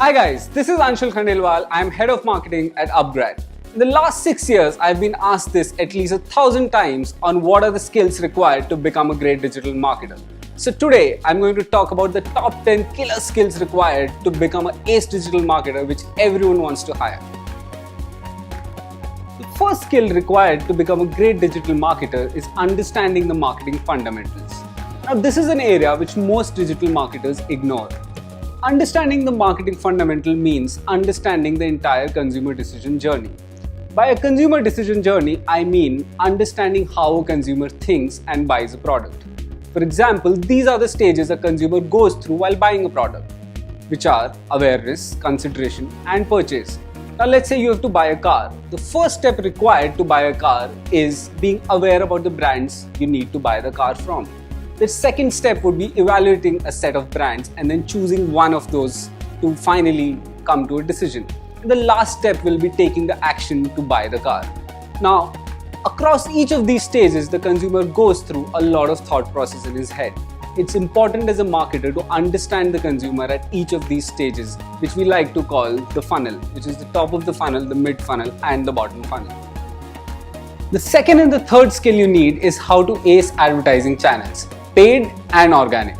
Hi guys, this is Anshul Khandelwal. I am Head of Marketing at Upgrad. In the last 6 years, I've been asked this at least 1,000 times on what are the skills required to become a great digital marketer. So today, I'm going to talk about the top 10 killer skills required to become an ace digital marketer which everyone wants to hire. The first skill required to become a great digital marketer is understanding the marketing fundamentals. Now, this is an area which most digital marketers ignore. Understanding the marketing fundamental means understanding the entire consumer decision journey. By a consumer decision journey, I mean understanding how a consumer thinks and buys a product. For example, these are the stages a consumer goes through while buying a product, which are awareness, consideration, and purchase. Now, let's say you have to buy a car. The first step required to buy a car is being aware about the brands you need to buy the car from. The second step would be evaluating a set of brands and then choosing one of those to finally come to a decision. The last step will be taking the action to buy the car. Now, across each of these stages, the consumer goes through a lot of thought process in his head. It's important as a marketer to understand the consumer at each of these stages, which we like to call the funnel, which is the top of the funnel, the mid funnel, and the bottom funnel. The second and the third skill you need is how to ace advertising channels, paid and organic.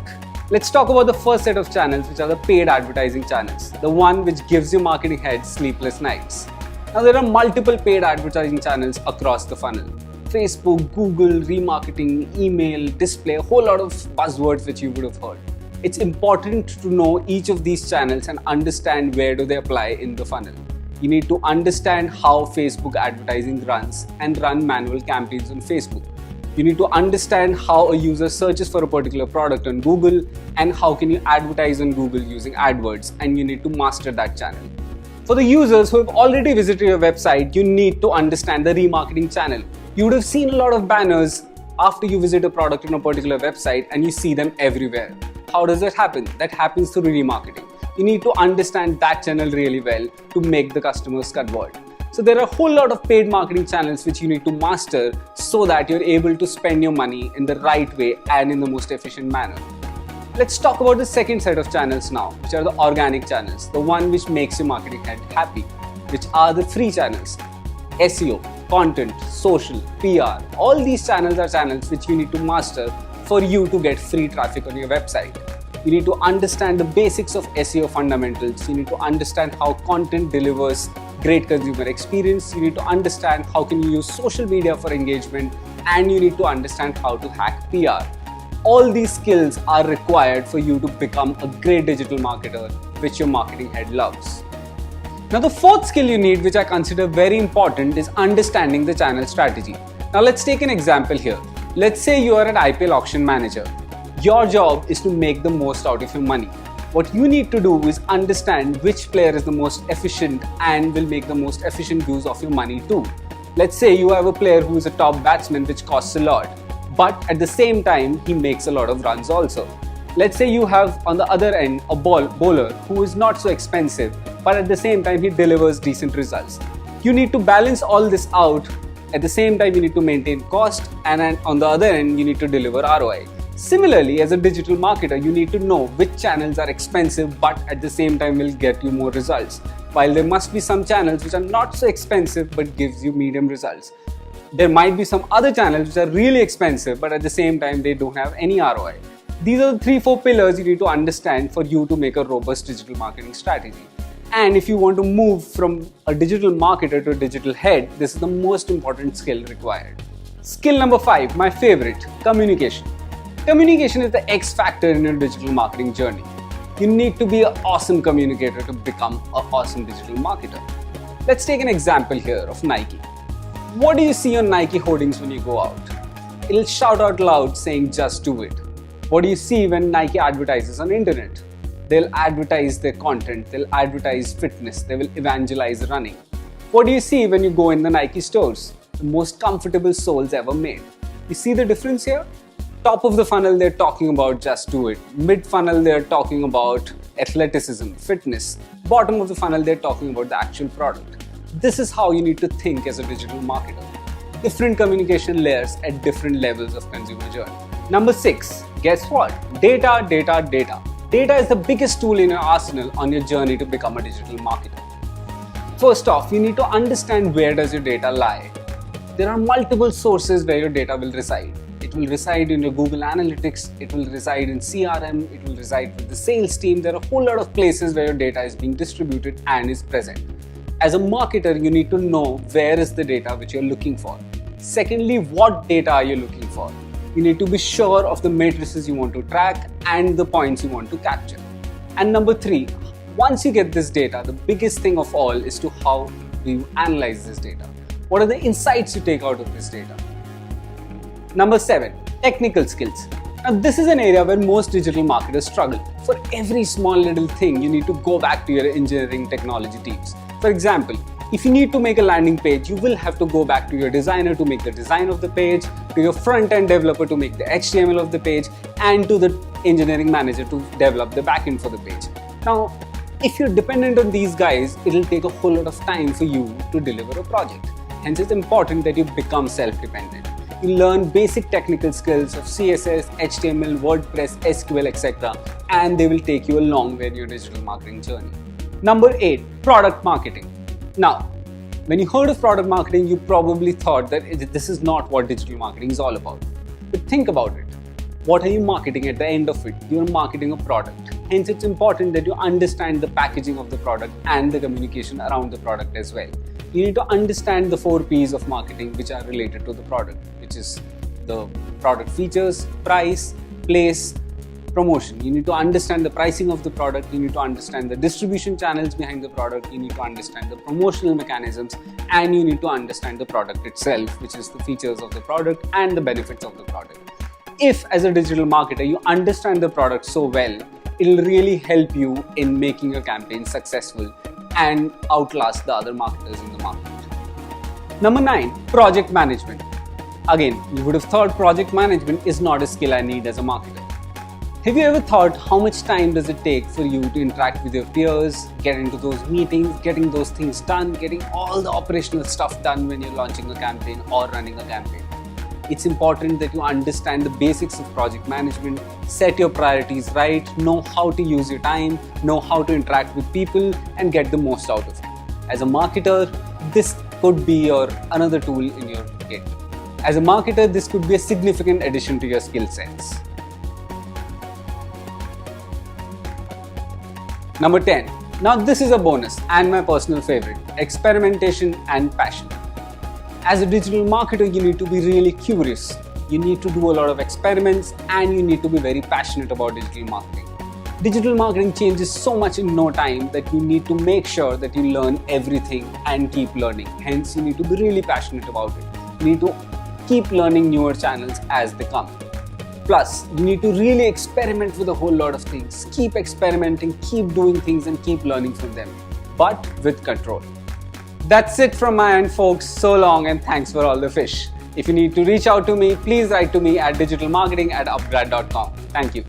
Let's talk about the first set of channels, which are the paid advertising channels, the one which gives your marketing heads sleepless nights. Now, there are multiple paid advertising channels across the funnel. Facebook, Google, remarketing, email, display, a whole lot of buzzwords which you would have heard. It's important to know each of these channels and understand where do they apply in the funnel. You need to understand how Facebook advertising runs and run manual campaigns on Facebook. You need to understand how a user searches for a particular product on Google and how can you advertise on Google using AdWords, and you need to master that channel. For the users who have already visited your website, you need to understand the remarketing channel. You would have seen a lot of banners after you visit a product on a particular website and you see them everywhere. How does that happen? That happens through remarketing. You need to understand that channel really well to make the customers convert. So there are a whole lot of paid marketing channels which you need to master so that you're able to spend your money in the right way and in the most efficient manner. Let's talk about the second set of channels now, which are the organic channels, the one which makes your marketing head happy, which are the free channels. SEO, content, social, PR, all these channels are channels which you need to master for you to get free traffic on your website. You need to understand the basics of SEO fundamentals. You need to understand how content delivers great consumer experience. You need to understand how can you use social media for engagement, and you need to understand how to hack PR. All these skills are required for you to become a great digital marketer, which your marketing head loves. Now, the fourth skill you need, which I consider very important, is understanding the channel strategy. Now, let's take an example here. Let's say you are an IPL auction manager. Your job is to make the most out of your money. What you need to do is understand which player is the most efficient and will make the most efficient use of your money too. Let's say you have a player who is a top batsman which costs a lot, but at the same time he makes a lot of runs also. Let's say you have on the other end a bowler who is not so expensive, but at the same time he delivers decent results. You need to balance all this out. At the same time you need to maintain cost, and on the other end you need to deliver ROI. Similarly, as a digital marketer, you need to know which channels are expensive but at the same time will get you more results, while there must be some channels which are not so expensive but gives you medium results. There might be some other channels which are really expensive but at the same time they don't have any ROI. These are the 3-4 pillars you need to understand for you to make a robust digital marketing strategy. And if you want to move from a digital marketer to a digital head, this is the most important skill required. Skill number 5, my favorite, communication. Communication is the X factor in your digital marketing journey. You need to be an awesome communicator to become an awesome digital marketer. Let's take an example here of Nike. What do you see on Nike hoardings when you go out? It'll shout out loud saying, "Just do it." What do you see when Nike advertises on internet? They'll advertise their content, they'll advertise fitness, they will evangelize running. What do you see when you go in the Nike stores? The most comfortable soles ever made. You see the difference here? Top of the funnel, they're talking about just do it. Mid funnel, they're talking about athleticism, fitness. Bottom of the funnel, they're talking about the actual product. This is how you need to think as a digital marketer. Different communication layers at different levels of consumer journey. Number 6, guess what? Data, data, data. Data is the biggest tool in your arsenal on your journey to become a digital marketer. First off, you need to understand where does your data lie. There are multiple sources where your data will reside. It will reside in your Google Analytics, it will reside in CRM, it will reside with the sales team. There are a whole lot of places where your data is being distributed and is present. As a marketer, you need to know where is the data which you're looking for. Secondly, what data are you looking for? You need to be sure of the matrices you want to track and the points you want to capture. And number three, once you get this data, the biggest thing of all is to how do you analyze this data? What are the insights you take out of this data? Number 7, technical skills. Now this is an area where most digital marketers struggle. For every small little thing, you need to go back to your engineering technology teams. For example, if you need to make a landing page, you will have to go back to your designer to make the design of the page, to your front-end developer to make the HTML of the page, and to the engineering manager to develop the backend for the page. Now, if you're dependent on these guys, it'll take a whole lot of time for you to deliver a project. Hence, it's important that you become self-dependent. You learn basic technical skills of CSS, HTML, WordPress, SQL, etc. and they will take you a long way in your digital marketing journey. Number 8, product marketing. Now, when you heard of product marketing, you probably thought that this is not what digital marketing is all about. But think about it. What are you marketing at the end of it? You're marketing a product. Hence, it's important that you understand the packaging of the product and the communication around the product as well. You need to understand the 4 P's of marketing which are related to the product, which is the product features, price, place, promotion. You need to understand the pricing of the product, you need to understand the distribution channels behind the product, you need to understand the promotional mechanisms, and you need to understand the product itself, which is the features of the product and the benefits of the product. If as a digital marketer you understand the product so well, it'll really help you in making your campaign successful and outlast the other marketers in the market. Number 9, project management. Again, you would have thought project management is not a skill I need as a marketer. Have you ever thought how much time does it take for you to interact with your peers, get into those meetings, getting those things done, getting all the operational stuff done when you're launching a campaign or running a campaign? It's important that you understand the basics of project management, set your priorities right, know how to use your time, know how to interact with people and get the most out of it. As a marketer, this could be your another tool in your kit. As a marketer, this could be a significant addition to your skill sets. Number 10. Now this is a bonus and my personal favorite, experimentation and passion. As a digital marketer, you need to be really curious. You need to do a lot of experiments and you need to be very passionate about digital marketing. Digital marketing changes so much in no time that you need to make sure that you learn everything and keep learning. Hence, you need to be really passionate about it. You need to keep learning newer channels as they come. Plus, you need to really experiment with a whole lot of things. Keep experimenting, keep doing things and keep learning from them, but with control. That's it from my end, folks. So long and thanks for all the fish. If you need to reach out to me, please write to me at digitalmarketing@upgrad.com. Thank you.